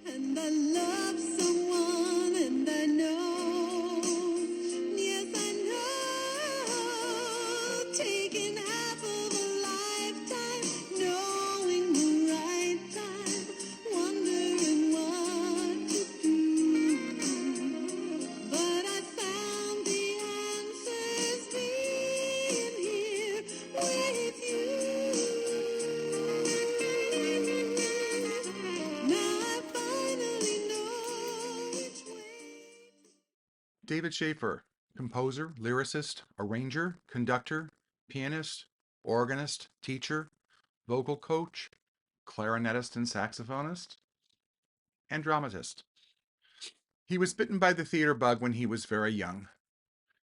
And I love someone, and I know, yes, I know, taking half of a lifetime, knowing the right time, wondering what to do. But I found the answers being here with you. Now I finally know which way. David Schaefer, composer, lyricist, arranger, conductor, pianist, organist, teacher, vocal coach, clarinetist and saxophonist, and dramatist. He was bitten by the theater bug when he was very young.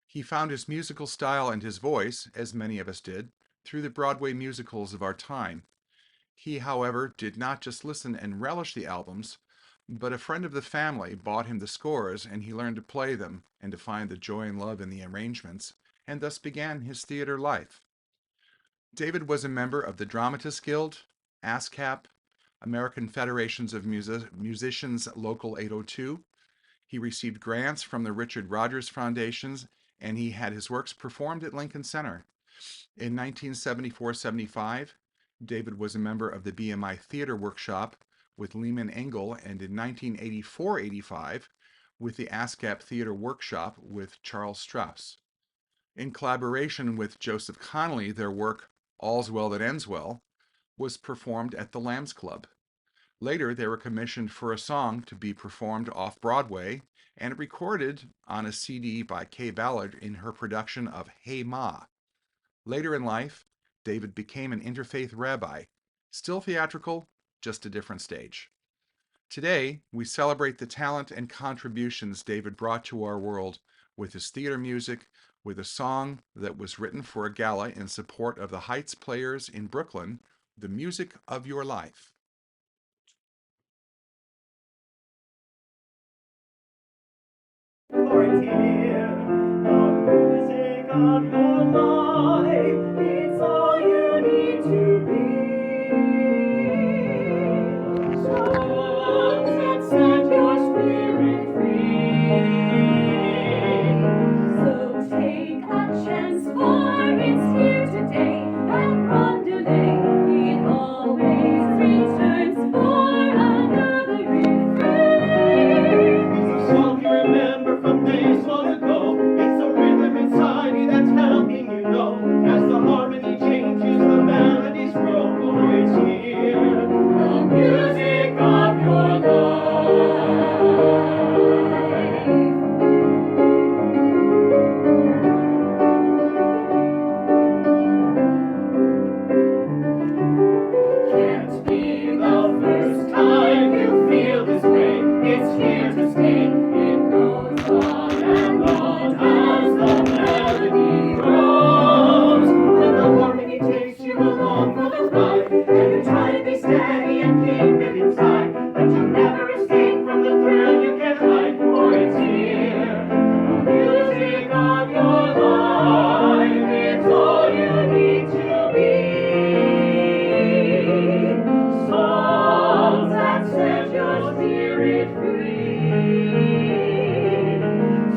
He found his musical style and his voice, as many of us did, through the Broadway musicals of our time. He, however, did not just listen and relish the albums, but a friend of the family bought him the scores and he learned to play them and to find the joy and love in the arrangements, and thus began his theater life. David was a member of the Dramatists Guild, ASCAP, American Federations of Musicians Local 802. He received grants from the Richard Rogers Foundations, and he had his works performed at Lincoln Center. In 1974-75, David was a member of the BMI Theater Workshop with Lehman Engel, and in 1984-85 with the ASCAP Theater Workshop with Charles Strauss. In collaboration with Joseph Connolly, their work All's Well That Ends Well was performed at the Lambs Club. Later, they were commissioned for a song to be performed off-Broadway and recorded on a CD by Kay Ballard in her production of Hey Ma. Later in life, David became an interfaith rabbi, still theatrical, just a different stage. Today, we celebrate the talent and contributions David brought to our world with his theater music, with a song that was written for a gala in support of the Heights Players in Brooklyn, The Music of Your Life. For it's here, the music of your life, it's all you need to be. Songs that set your spirit free. So take a chance, for it's here today, and run delay. It always returns for another refrain. It's a song you remember from days long ago. It's the rhythm inside you that's helping you know. As the harmony changes, the melodies grow. For it's here, the music of your life. Can't be the first time you feel this way. It's here to stay. It goes on and on as the melody grows. When the harmony takes you along for the ride, and you try to be steady and keep it inside, but you never escape from the thrill you can't hide. For it's here, the music of your life. It's all you need to be. Songs that set your spirit free.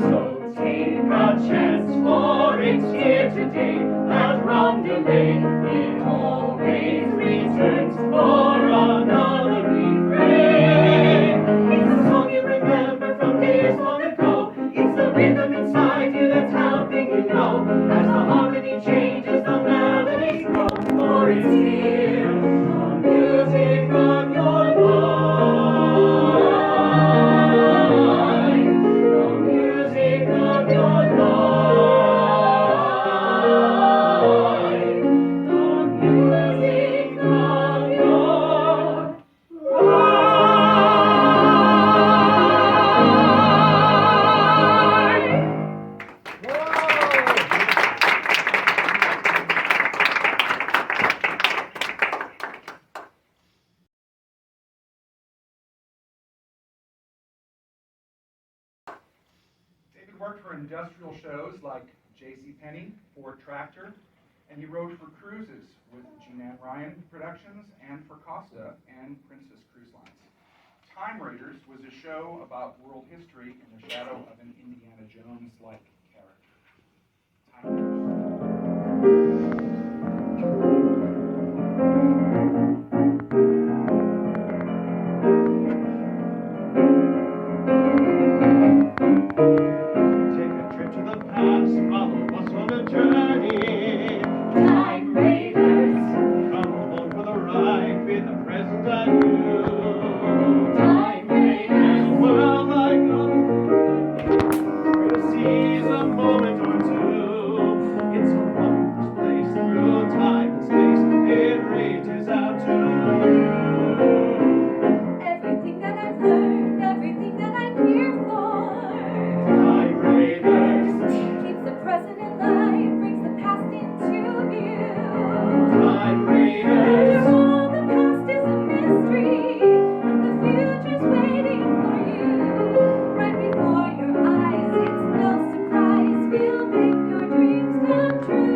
So take a chance, for it's here today, and round delay, it always returns for another refrain. It's a song you remember from days long ago. It's the rhythm inside you that's helping you know. As the harmony changes, the melodies grow. For it's here, the music of your life. The music of your life. The music of your David worked for industrial shows like J.C. Penney, Ford Tractor, and he wrote for cruises with Jean Ann Ryan Productions and for Costa and Princess Cruise Lines. Time Raiders was a show about world history in the shadow of an Indiana Jones-like character. Time Raiders. Take a trip to the past, follow us on a journey. Time Raiders. Come along for the ride, be the present and you. Time Raiders. Well, like we'll seize a moment or two. It's a wondrous place through time and space. It reaches out to you. Everything that I've learned, everything that I'm here for. Time Raiders. Keeps the present in life, brings the past into view. Time Raiders. All the past is a mystery, and the future's waiting for you. Right before your eyes, it's no surprise. We'll make your dreams come true.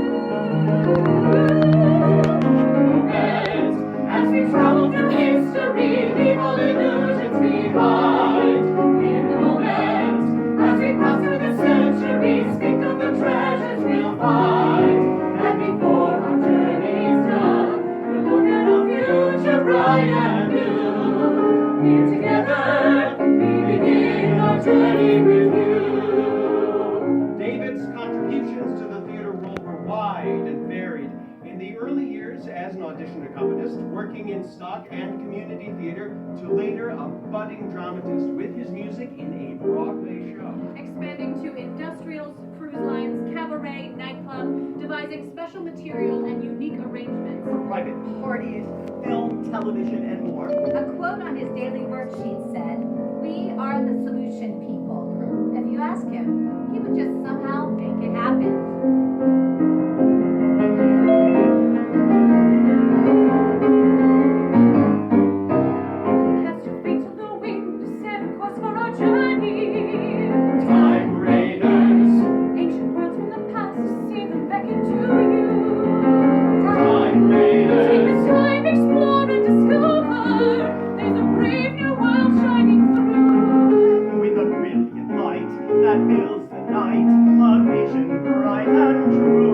As we travel through history, leave all illusions behind. In the moment, as we pass through the centuries, think of the treasures we'll find. And before our journey's done, we'll look at our future bright and new. Here together, we begin our journey with you. David's contributions to the theater world were wide and varied. In the early years as an audition accompanist, working in stock and community theater, to later a budding dramatist with his music in a Broadway show. Expanding to industrials, cruise lines, cabaret, nightclub, devising special material and unique arrangements. For private parties, film, television, and more. A quote on his daily worksheet said, "We are the solution people." If you ask him, he would just somehow make it happen. Cast your feet to the wind, set a course for our journey. Time Raiders. Ancient words from the past, see them beckon to you. Time Take Raiders. the time, explore and discover. There's a brave new world shining through. With a brilliant light that fills the night, a vision bright and true.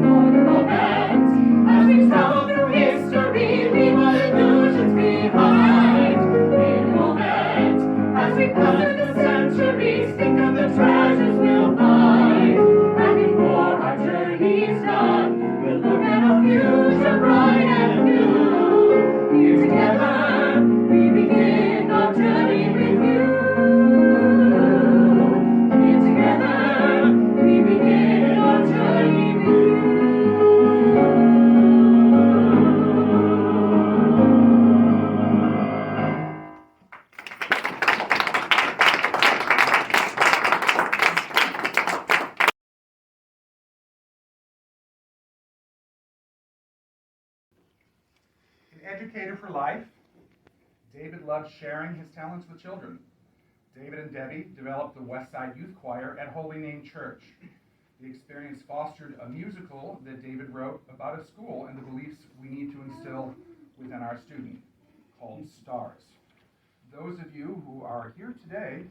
For the moment, as we travel through history, leave all illusions behind. In a moment, as we pass through the centuries, think of the treasures we'll find. And before our journey's done, we'll look at our future bright and new. Here together, we begin our journey with you. Here together, we begin our journey with you. An educator for life, David loved sharing his talents with children. David and Debbie developed the Westside Youth Choir at Holy Name Church. The experience fostered a musical that David wrote about a school and the beliefs we need to instill within our student, called Stars. Those of you who are here today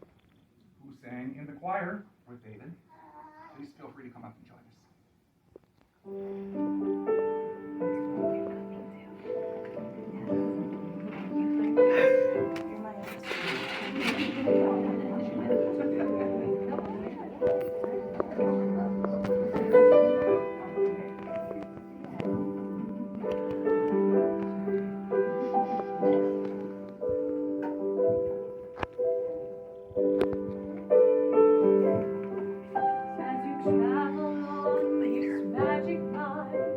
who sang in the choir with David, please feel free to come up and join us. As you travel on this magic ride,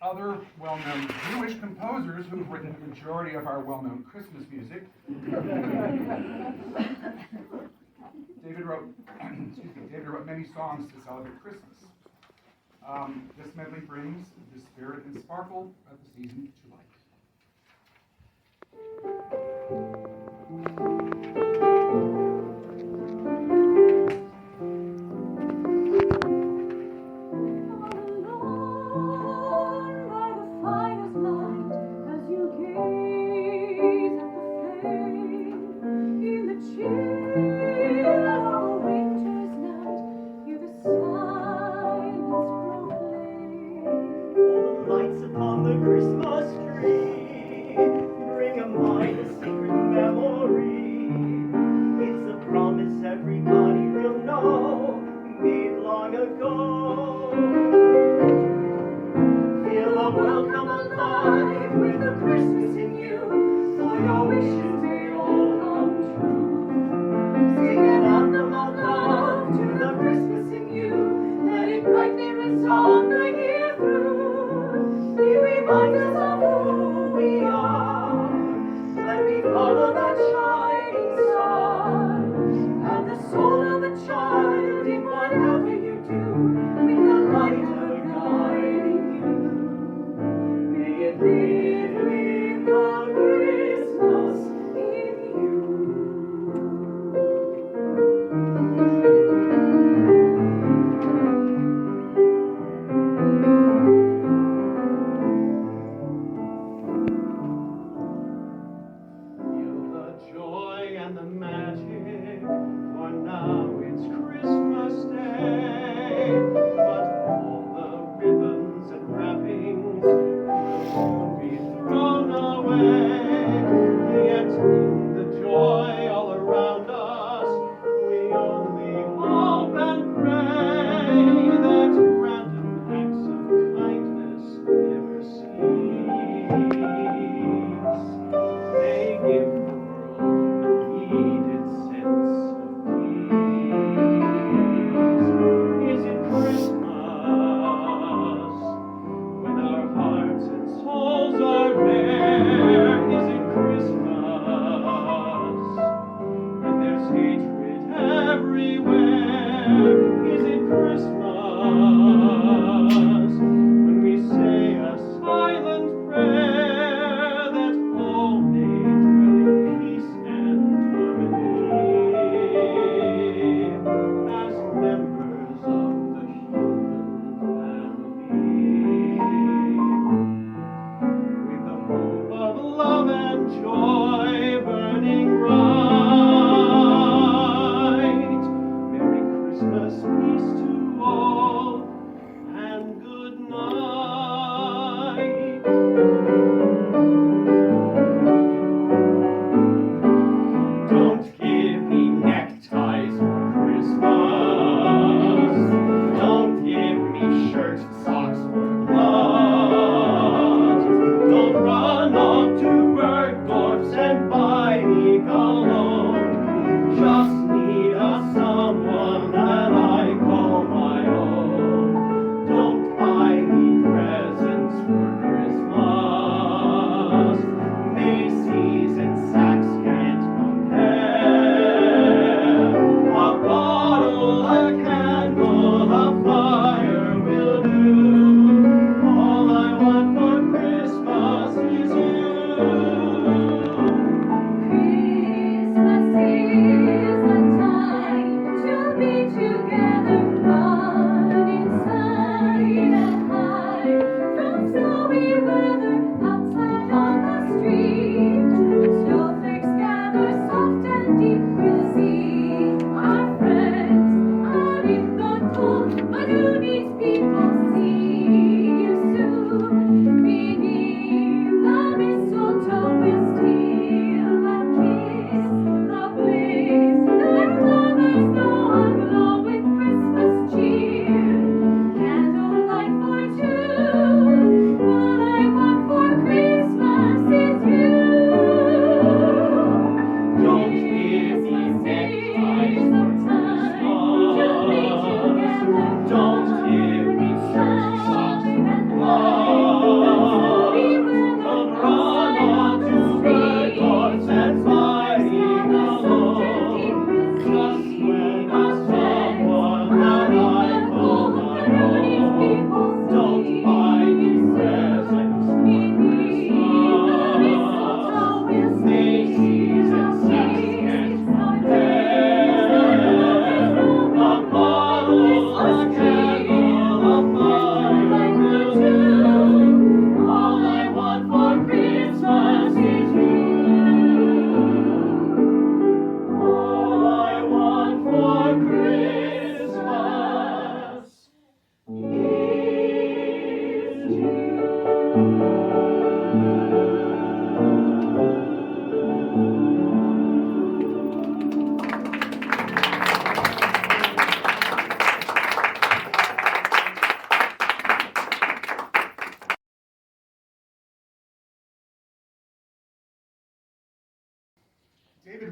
other well-known Jewish composers who've written the majority of our well-known Christmas music. David wrote many songs to celebrate Christmas. This medley brings the spirit and sparkle of the season to life.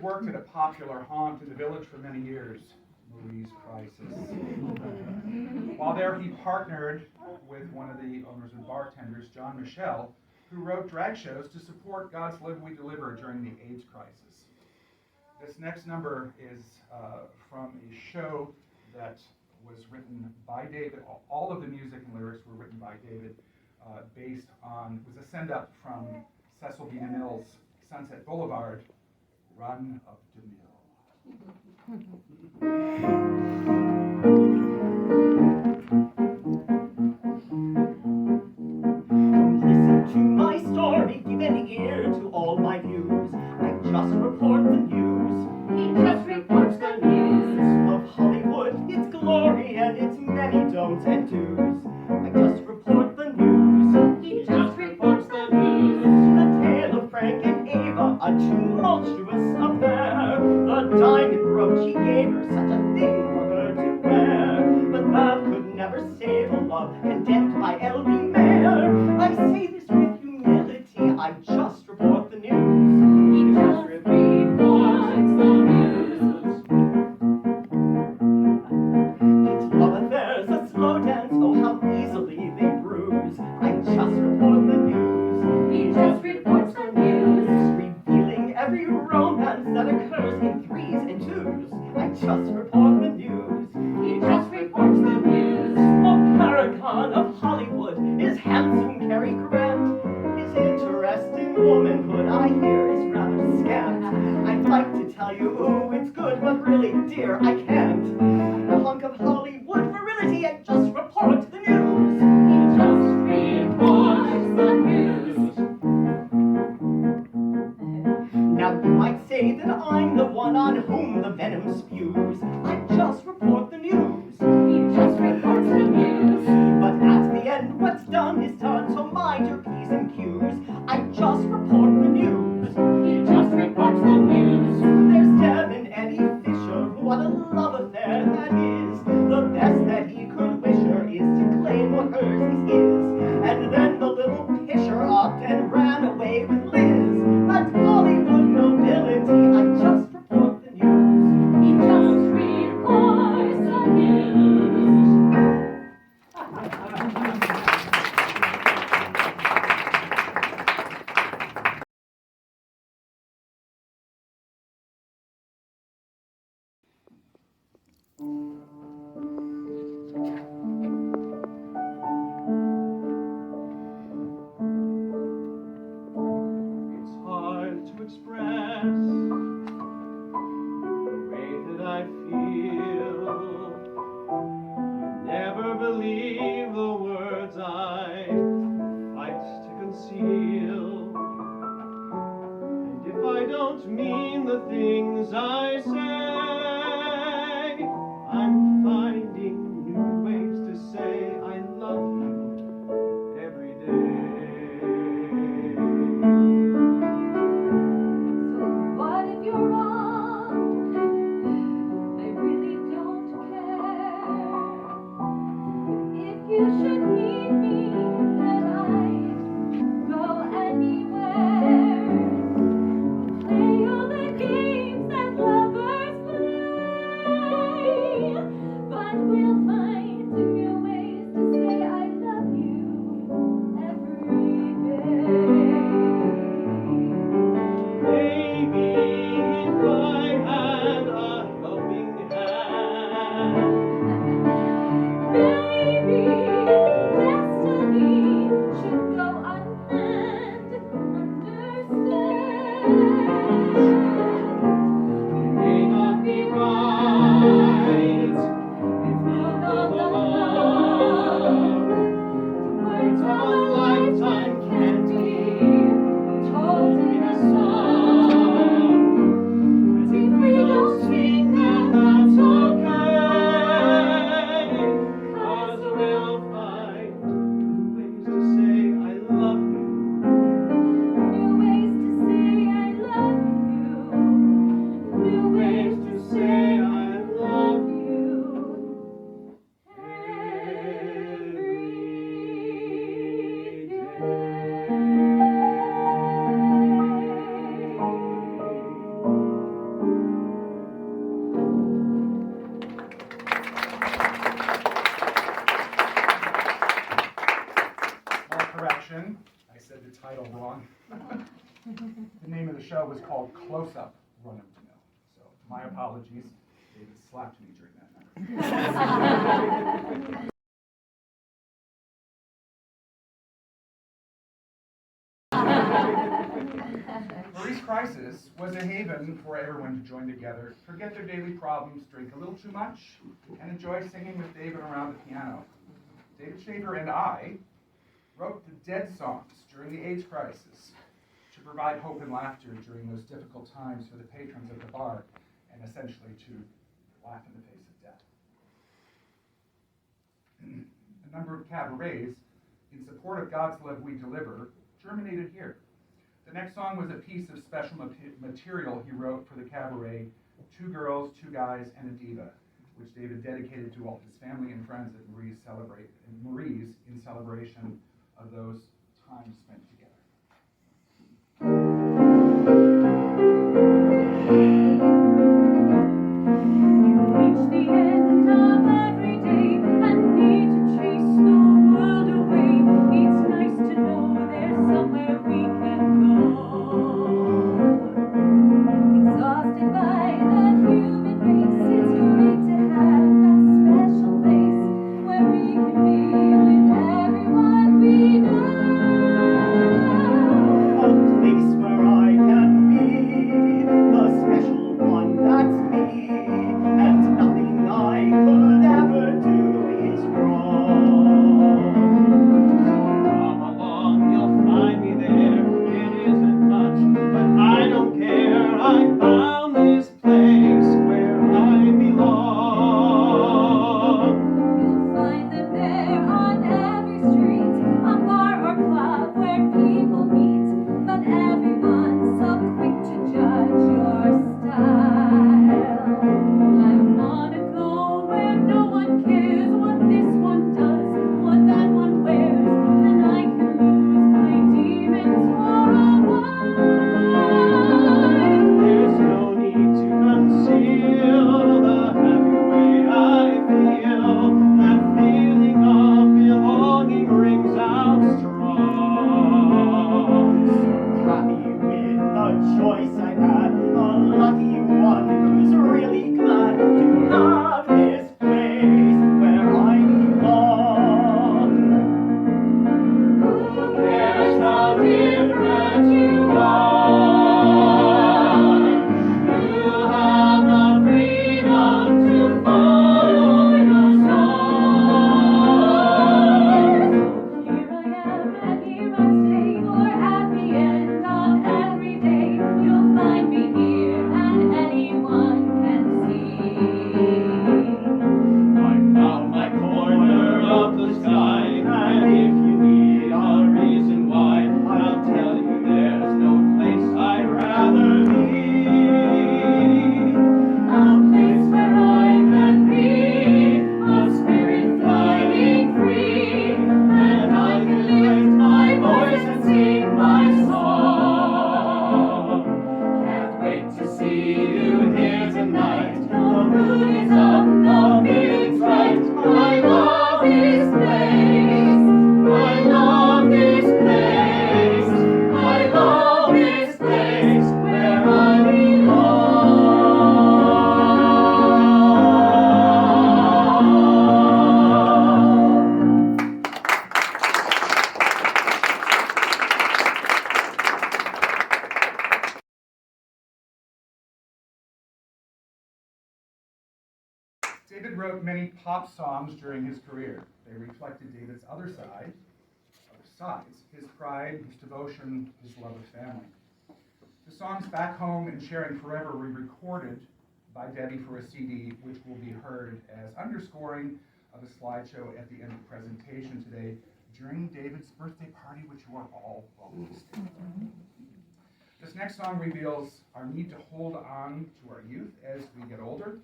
worked at a popular haunt in the village for many years, Marie's Crisis. While there, he partnered with one of the owners and bartenders, John Michel, who wrote drag shows to support God's Live We Deliver during the AIDS crisis. This next number is from a show that was written by David. All of the music and lyrics were written by David, based on, was a send-up from Cecil B. DeMille's Sunset Boulevard, Run Up DeMille. Listen to my story, give an ear to all my views. I just report the news. He just reports the news. Of Hollywood, its glory and its many don'ts and do's. I just report the news. He just reports the news. The tale of Frank and Ava, a tumultuous affair. The diamond brooch he gave her, such a thing for her to wear. But that could never save a love condemned by L.B. Mayer. I say this with humility, I just report the news. He just reports the news. It's love affairs, a slow dance, oh how easily they bruise. I just report the news. He just reports the news. Revealing every romance that occurs in threes and twos. I just report the news. He just reports the news. A paragon of Hollywood is handsome Cary Grant. His interesting womanhood, I hear, is rather scant. I'd like to tell you, ooh, it's good, but really, dear, I can't. A hunk of Hollywood virility, I just report the news. He just reports the news. Now you might say that I'm the one on whom the venom spews. I just report the news. He just reports the news. But at the end, what's done is done, so mind your P's and Q's. I just report the news. He just reports the news. There's Deb and Eddie Fisher, what a love affair that is. The best that he could wish her is to claim what hers is his. And then the little pisher upped and ran away with Liz. That's Hollywood nobility, I just report the news. He just reports the news. It's hard to express the way that I feel. Never believe the words I fight to conceal. And if I don't mean the things I say, I'm finding new ways to say I love you every day. What if you're wrong? I really don't care. If you should need me, then I'd go anywhere. Play all the games that lovers title wrong. The name of the show was called Close Up Run of the Mill. So my apologies. David slapped me during that number. Marie's Crisis was a haven for everyone to join together, forget their daily problems, drink a little too much, and enjoy singing with David around the piano. David Schaefer and I wrote the dead songs during the AIDS crisis to provide hope and laughter during those difficult times for the patrons of the bar, and essentially to laugh in the face of death. A number of cabarets in support of God's Love We Deliver germinated here. The next song was a piece of special material he wrote for the cabaret, Two Girls, Two Guys, and a Diva, which David dedicated to all his family and friends at Marie's in celebration of those times spent together. You reach the end of every day and need to chase the world away. It's nice to know there's somewhere we can go. Exhausted by the human race, it's great to have that special place where we can be with everyone we know. A place where I can be the special one that's me, and nothing I could ever do is wrong. Come along, you'll find me there. It isn't much, but I don't care. I found this place where I belong. You'll find them there on every street, a bar or club where people meet. But everyone's so quick to judge your style. I wanna go where no one cares what this one does, what that one wears. Then I can lose my demons for a while. There's no need to conceal the happy way I feel. That feeling of belonging rings out strong. Happy with the choice I had, a lucky one who's really glad to have this place where I belong. Who cares how different you are? You have the freedom to follow your stars. Here I am and here I stay, for at the end of every day you'll find me here and anyone can see. I found my corner of the sky, and if you need a reason why, I'll tell you there's no place I'd rather be. A place where I can be, a spirit flying free, and I can lift my voice and sing my song. Can't wait to see you here tonight. The mood is up, the feeling's right. I love this place. I love this place. I love this place where I belong. David wrote many pop songs during his career. They reflected David's other sides, his pride, his devotion, his love of family. The songs Back Home and Sharing Forever were recorded by Debbie for a CD, which will be heard as underscoring of a slideshow at the end of the presentation today during David's birthday party, which you are all welcome to stay. This next song reveals our need to hold on to our youth as we get older.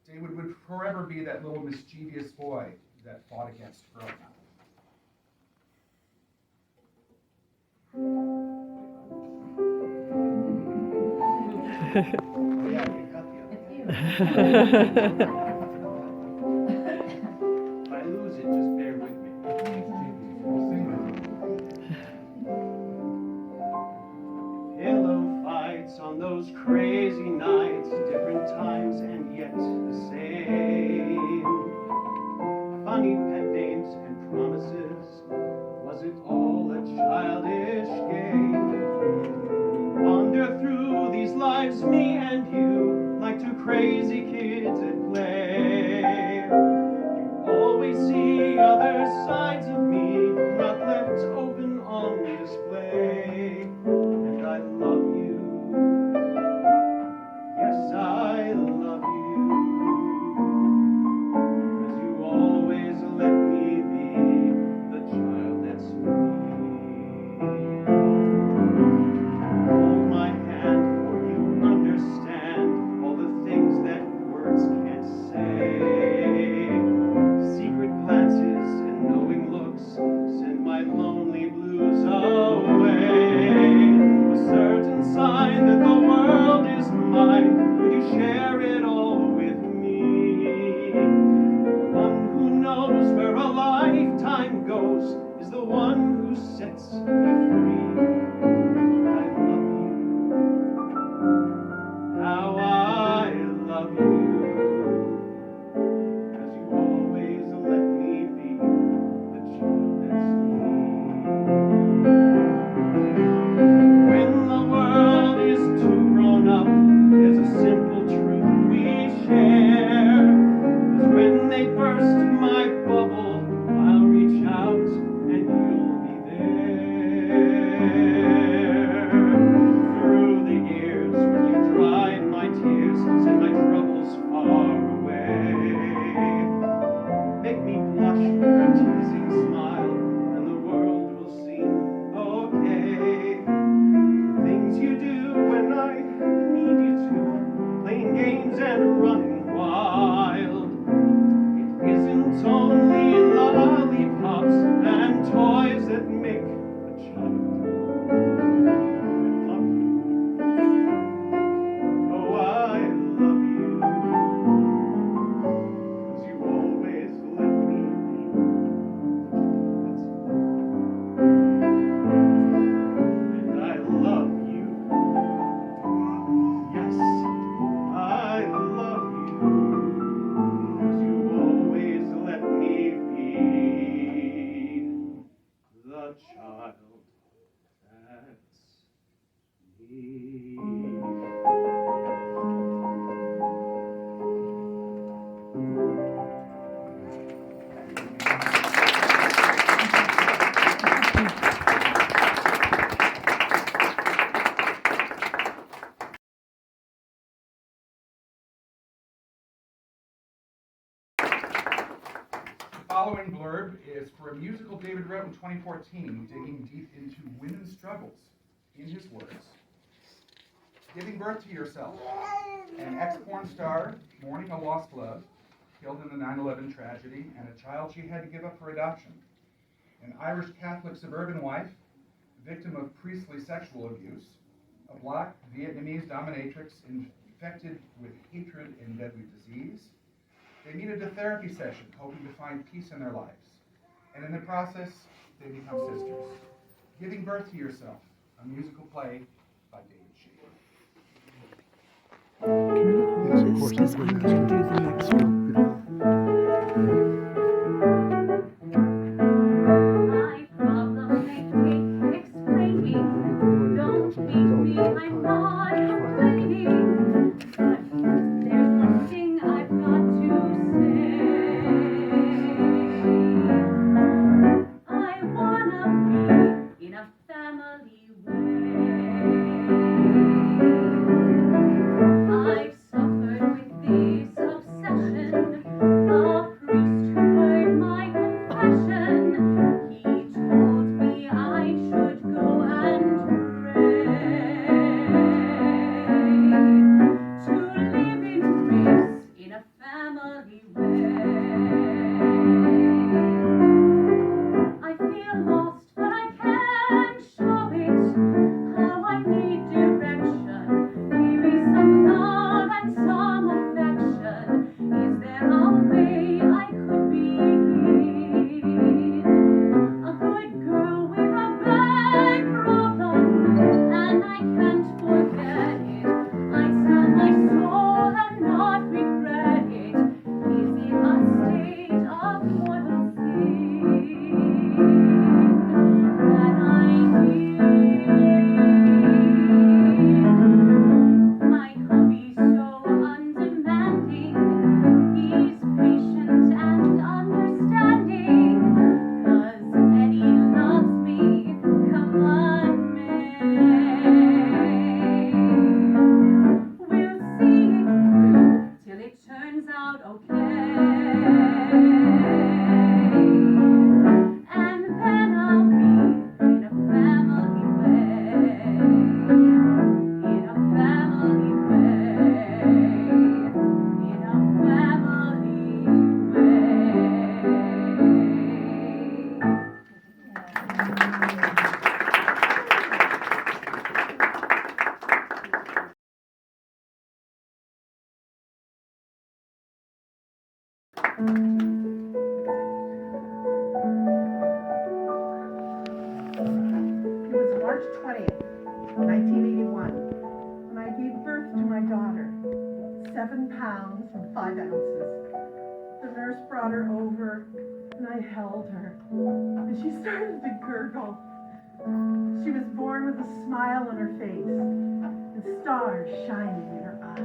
David would forever be that little mischievous boy that fought against growing up. Yeah, you got the other one. If I lose it, just bear with me. We'll sing with you. crazy kids at play. You always see other sides of me, not left open on display. And I love you. Yes, I love you. 'Cause you always let me be the child that's me. Hold my hand, for you understand all the things that words can't say. Secret glances and knowing looks send my lonely blues away. A certain sign that the world is mine. Would you share it all with me? One who knows where a lifetime goes is the one who sets me free. I love you. How I love you. 'Cause you always let me be the child that's me. When the world is too grown up, there's a simple truth we share. 'Cause when they burst my bubble, I'll reach out and you'll be there. Through the years, when you dried my tears, send my troubles far away. Make me blush with your teasing smile, and the world will seem okay. The things you do when I need you to, playing games and running wild. It isn't only lollipops and toys that make a child. I love you. Oh, I love you. 'Cause you always let me be. And I love you. Yes, I love you. 'Cause you always let me be the child that's me. The following blurb is for a musical David wrote in 2014, digging deep into women's struggles. In his words, giving birth to yourself, an ex-porn star mourning a lost love, killed in the 9/11 tragedy, and a child she had to give up for adoption. An Irish Catholic suburban wife, victim of priestly sexual abuse, a black Vietnamese dominatrix infected with hatred and deadly disease. They needed a therapy session, hoping to find peace in their lives. And in the process, they become sisters. Giving birth to yourself, a musical play by David Schaefer. Yes, of course. Because I'm going to do the next one. My problem may take explaining. Don't leave me, I'm not complaining. But there's one thing I've got to say. I wanna be in a family way. I've suffered with this obsession. It was March 20th, 1981, when I gave birth to my daughter, 7 pounds and 5 ounces. The nurse brought her over, and I held her, and she started to gurgle. She was born with a smile on her face and stars shining in her eyes.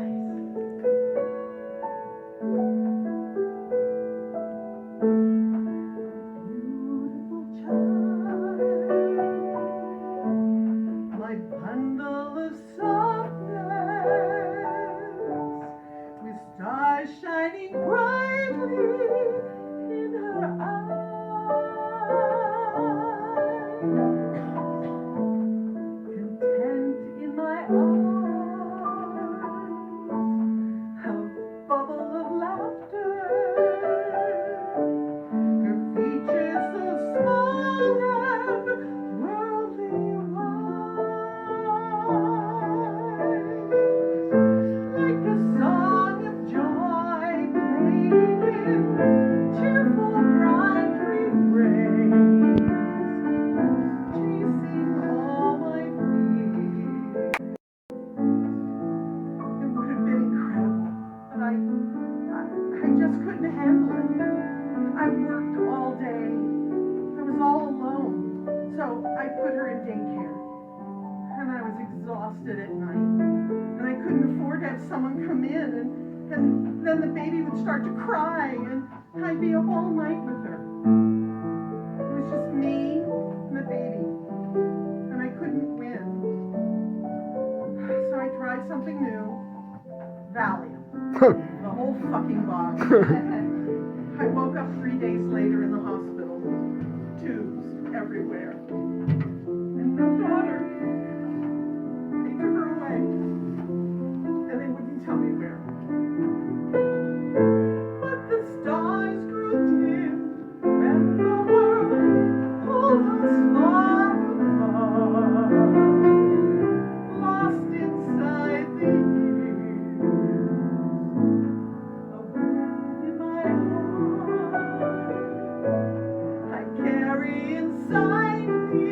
Beautiful child, my bundle of softness, with stars shining brightly in her eyes. Content in my arms, a bubble of laughter. Her features so small and worldly wise, like a song of joy playing in cheerful bright refrains, chasing all my fears. It would have been incredible, but I just couldn't handle it. I worked all day. I was all alone, so I put her in daycare, and I was exhausted at night, and I couldn't afford to have someone come in, and then the baby would start to cry, and I'd be up all night with her. It was just me and the baby, and I couldn't win. So I tried something new, Valium, the whole fucking bottle. I woke up 3 days later in the hospital, tubes everywhere. And my daughter, they took her away, and they wouldn't tell me where. But the stars grew dim when the world pulled us far apart, lost inside the years, a wound in my heart I carry inside me,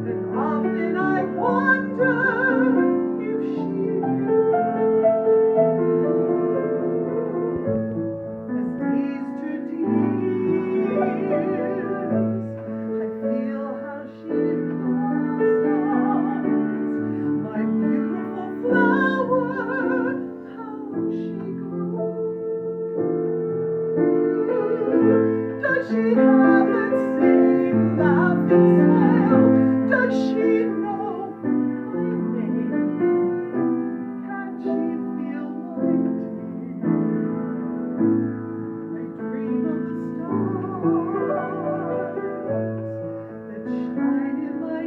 and often I wonder if she knew. As days turn to years, I feel how she blossoms, my beautiful flower, how she grew. Does she have that same laughing smile? Does she know my name? Can she feel my tears? I dream of the stars that shine in my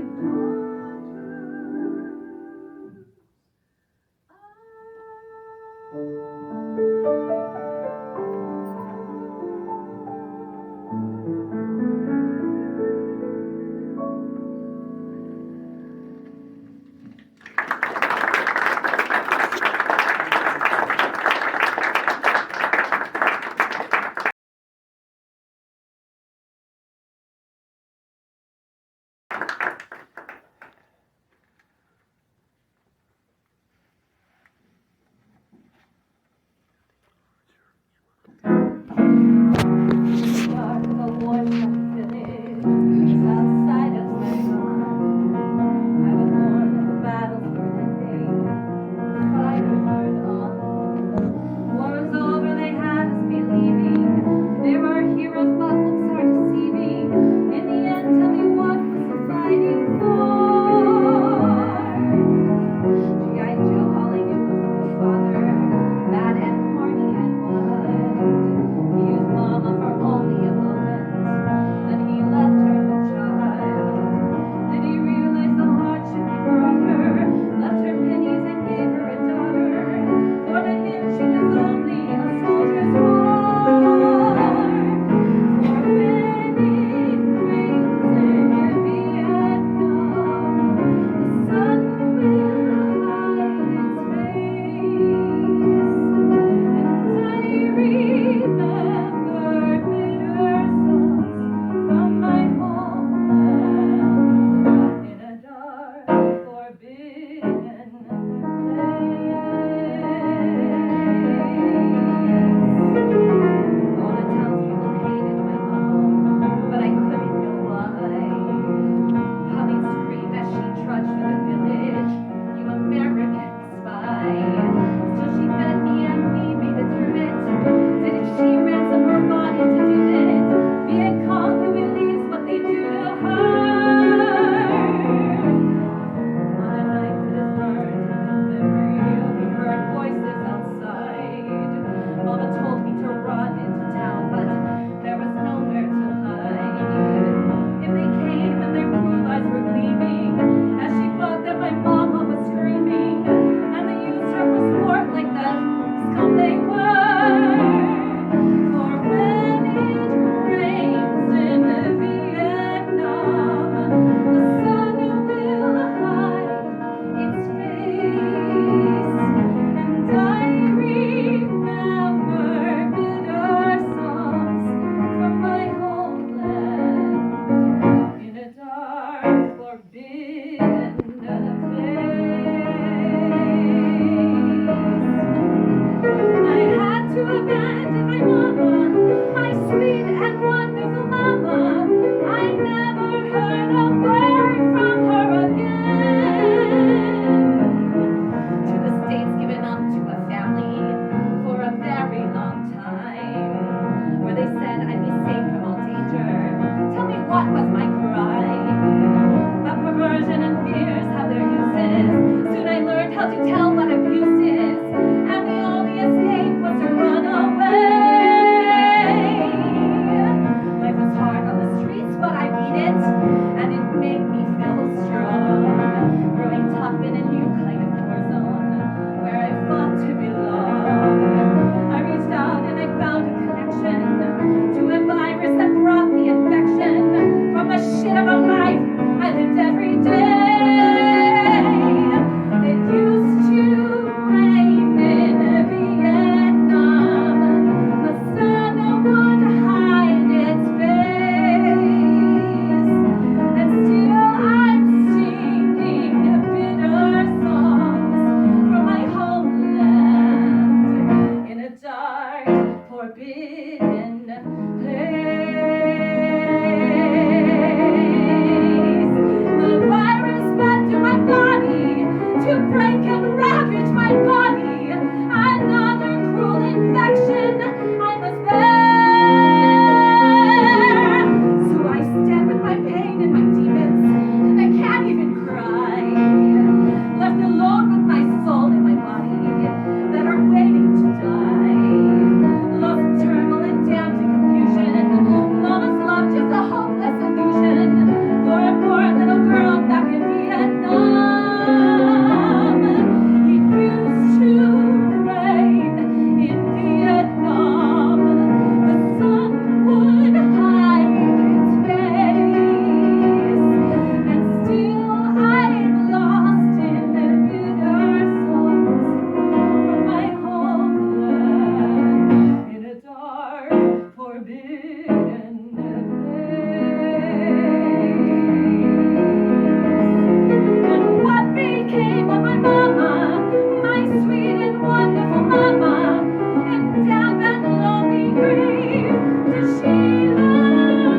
forbidden place. The virus spread to my body to break and ravage my body. Another cruel infection I must bear. So I stand with my pain and my demons, and I can't even cry. Left alone with my soul and my body that are waiting to die. Lost turmoil and damned to confusion. Mama's love just a hopeless illusion for a poor little girl back in Vietnam. It used to rain in Vietnam. The sun would hide its face, and still I'm lost in the bitter songs from my homeland in a dark, forbidden place. But what became of my mama, my sweet and wonderful mama? And down that lonely grave does she lie?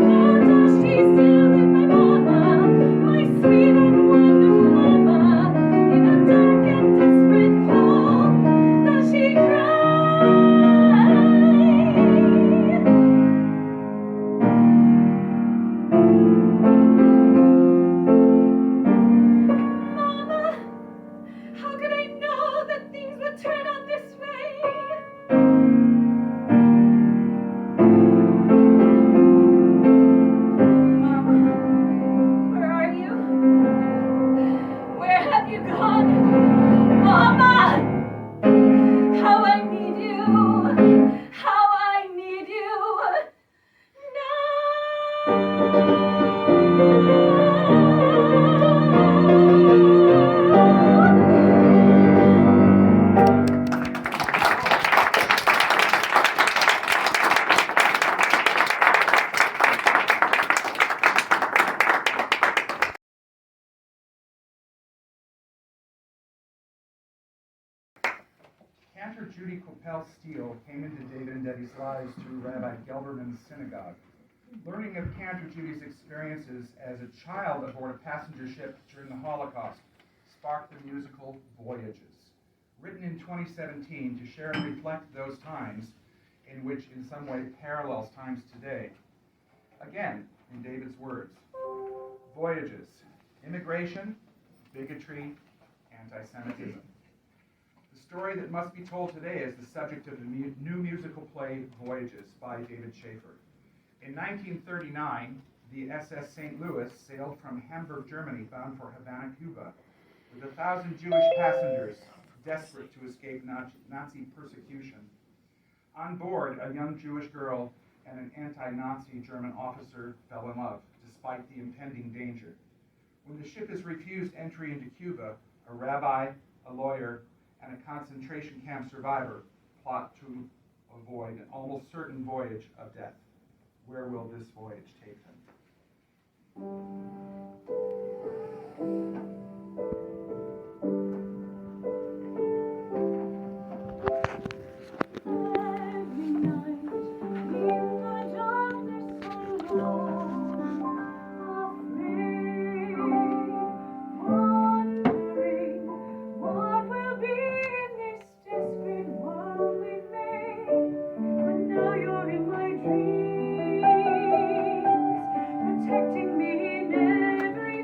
Or does she still live, my mama, my sweet and wonderful mama? In a dark and desperate hole does she cry? Mama, how could I know that things would turn out this way? Mama, where are you? Where have you gone? Mama, how I need you. How I need you Cantor Judy Coppell Steele came into David and Debbie's lives through Rabbi Gelberman's synagogue. Learning of Cantor Judy's experiences as a child aboard a passenger ship during the Holocaust sparked the musical Voyages, written in 2017 to share and reflect those times in which in some way parallels times today. Again, in David's words, Voyages, immigration, bigotry, anti-Semitism. The story that must be told today is the subject of the new musical play Voyages by David Schaeffer. In 1939, the SS St. Louis sailed from Hamburg, Germany, bound for Havana, Cuba, with 1,000 Jewish passengers desperate to escape Nazi persecution. On board, a young Jewish girl and an anti-Nazi German officer fell in love, despite the impending danger. When the ship is refused entry into Cuba, a rabbi, a lawyer, and a concentration camp survivor plot to avoid an almost certain voyage of death. Where will this voyage take them? every night in the darkness alone, afraid, wondering what will be in this desperate world we made. But now you're in my dreams, protecting me in every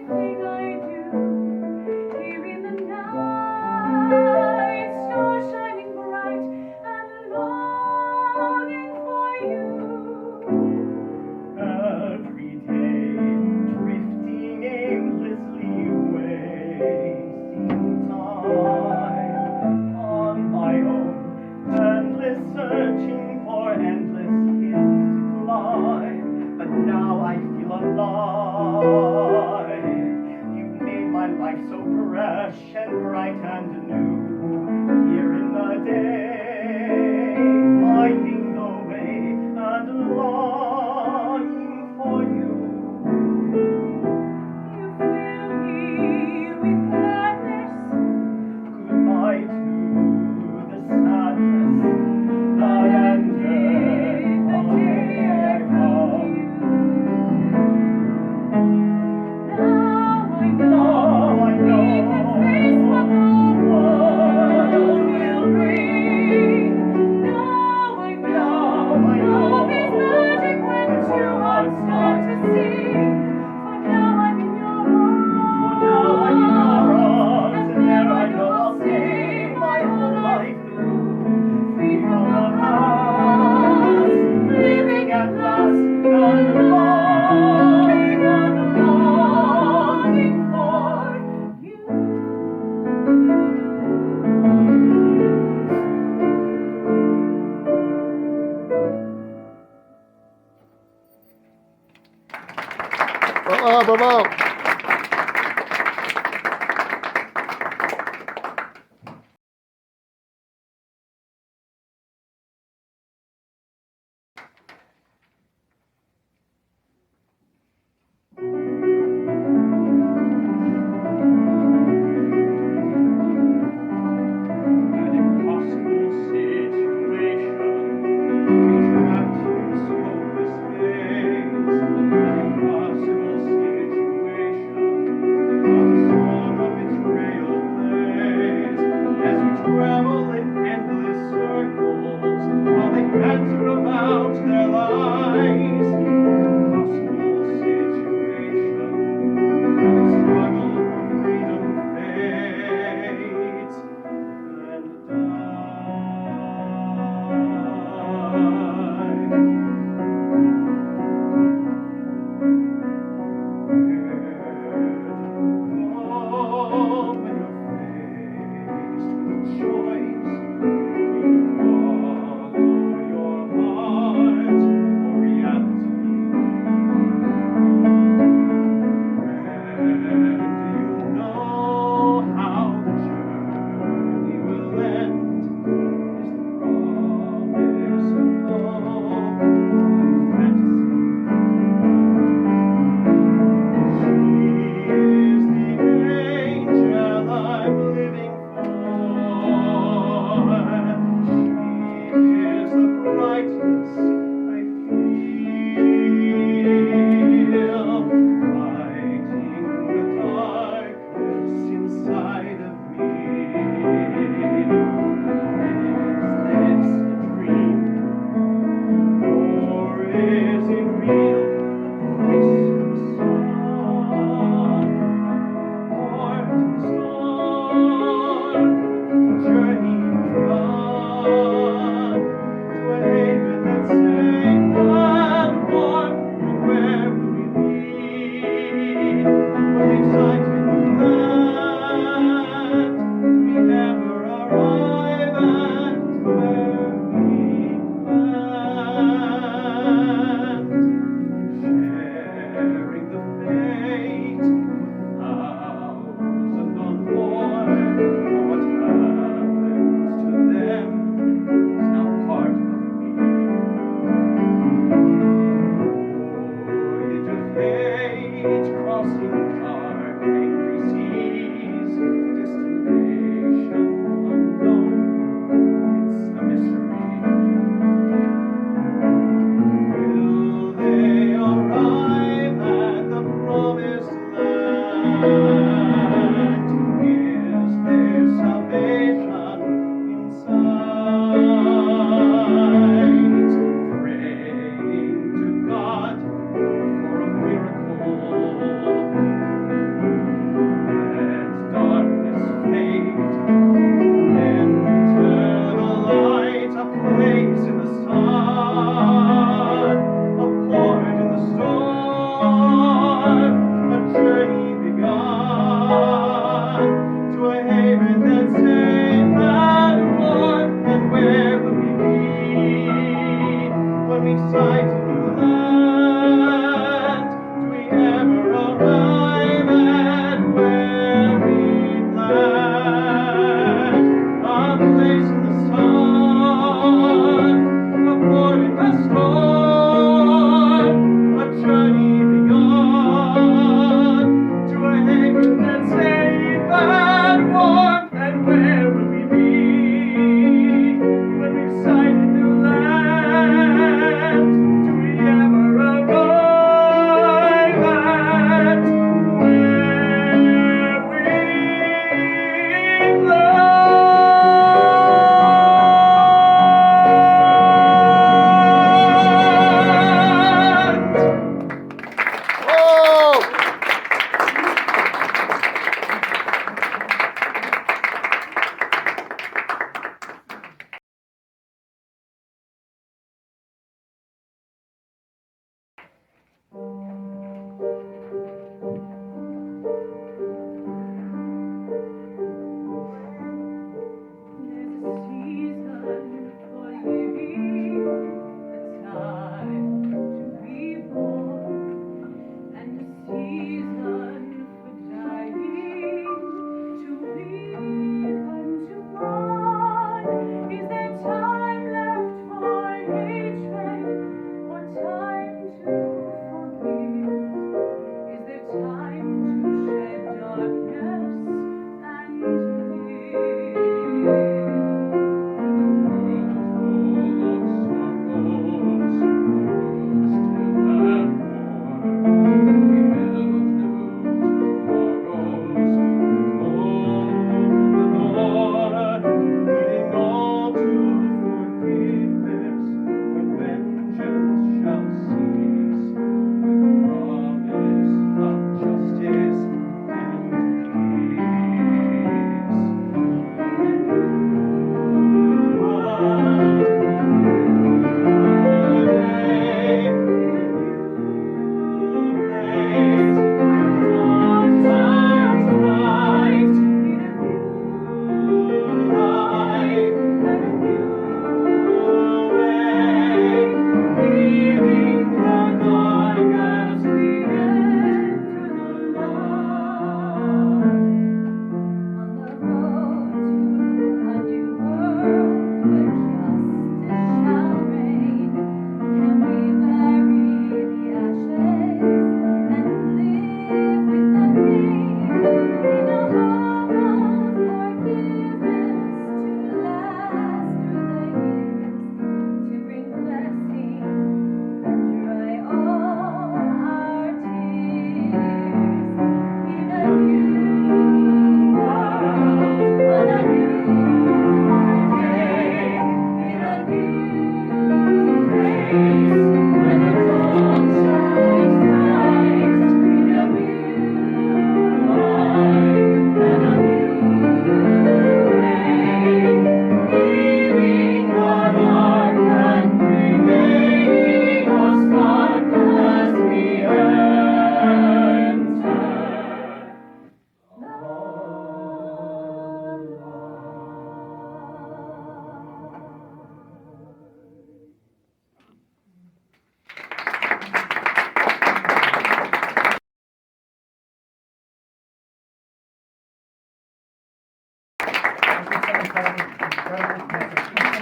job, bravo. An impossible situation, trapped in this hopeless maze. An impossible situation, while the song of its rail plays. As we travel in endless circles, while they banter about their lies. Impossible situation, while the struggle for freedom fades and die.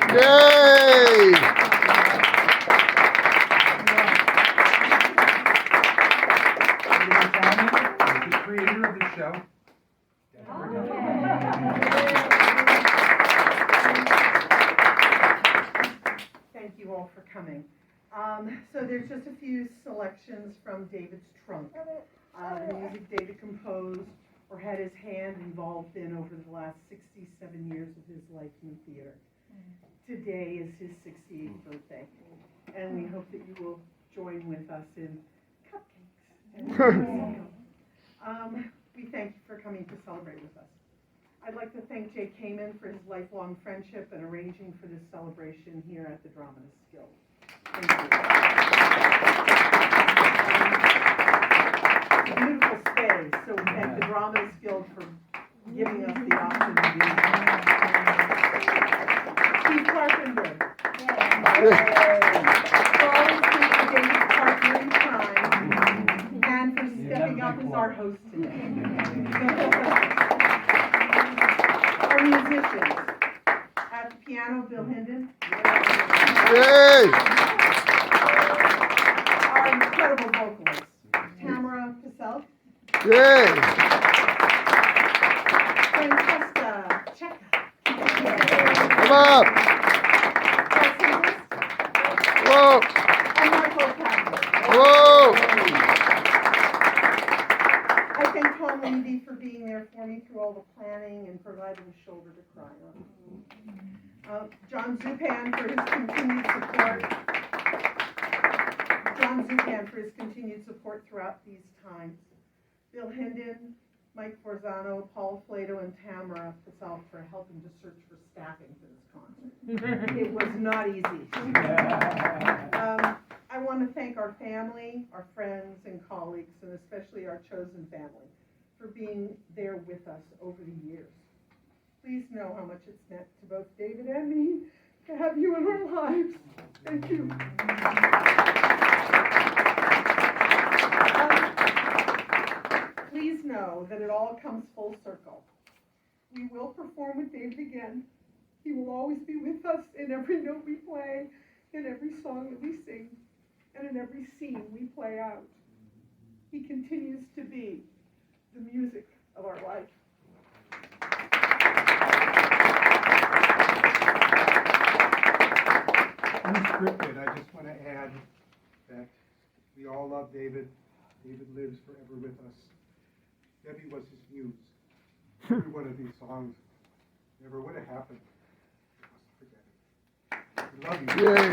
Yay! The creator of the show. Thank you all for coming. So there's just a few selections from David's trunk. The music David composed or had his hand involved in over the last 67 years of his life in theater. Today is his 68th birthday, and we hope that you will join with us in cupcakes and we thank you for coming to celebrate with us. I'd like to thank Jay Kamen for his lifelong friendship and arranging for this celebration here at the Dramatists Guild. Thank you. It's a beautiful space, so we thank the Dramatists Guild for giving us the option to do that. Steve Carpenter. For always being David's partner in crime and for stepping up as our host today. Our musicians. At the piano, Bill Hinden. Yay! Our incredible vocalist, Tamara Paselk. Yay! Francesca Cheka. Come up! Whoa! And Michael Kaplan. Whoa! I thank Tom Levy for being there for me through all the planning and providing a shoulder to cry on. John Zupan for his continued support. John Zupan for his continued support throughout these times. Bill Hinden, Mike Forzano, Paul Flato, and Tamara Paselk for helping to search for staffing for this concert. It was not easy. I want to thank our family, our friends and colleagues, and especially our chosen family for being there with us over the years. Please know how much it's meant to both David and me to have you in our lives. Thank you. Please know that it all comes full circle. We will perform with David again. He will always be with us in every note we play, in every song that we sing, and in every scene we play out. He continues to be the music of our life. Unscripted, I just want to add that we all love David. David lives forever with us. Debbie was his muse. Every one of these songs never would have happened. We love you. Yay!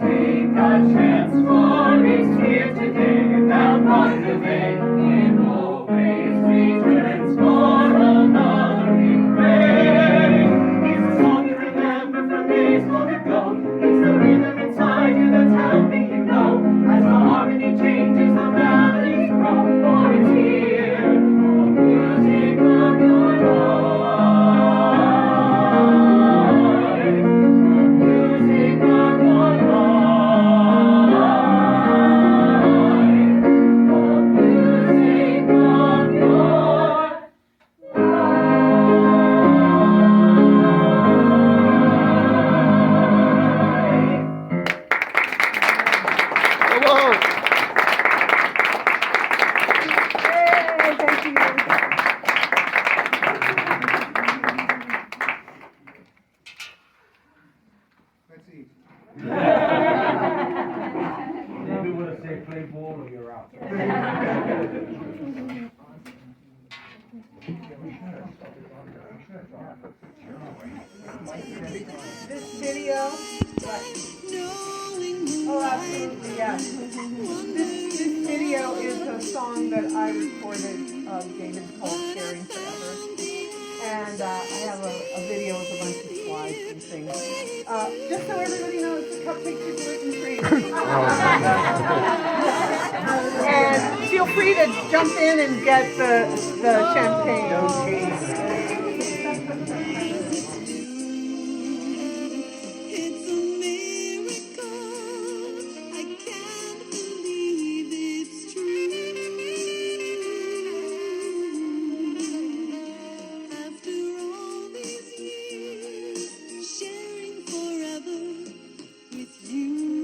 Take a chance, for it's here today, thou not away, in all ways returns for another refrain. It's a song you remember from days long ago, it's the rhythm inside you that's helping you know, as the harmony changes, the melodies grow, for it's here, the music of your life, the music of your Come on! Yay, thank you. Let's eat. David would have said play ball or you're out. This video, oh, absolutely, yes. This video is a song that I recorded of David called Sharing Forever. And I have a video with a bunch of slides and things. Just so everybody knows, the cupcakes are gluten-free. And feel free to jump in and get the champagne. you.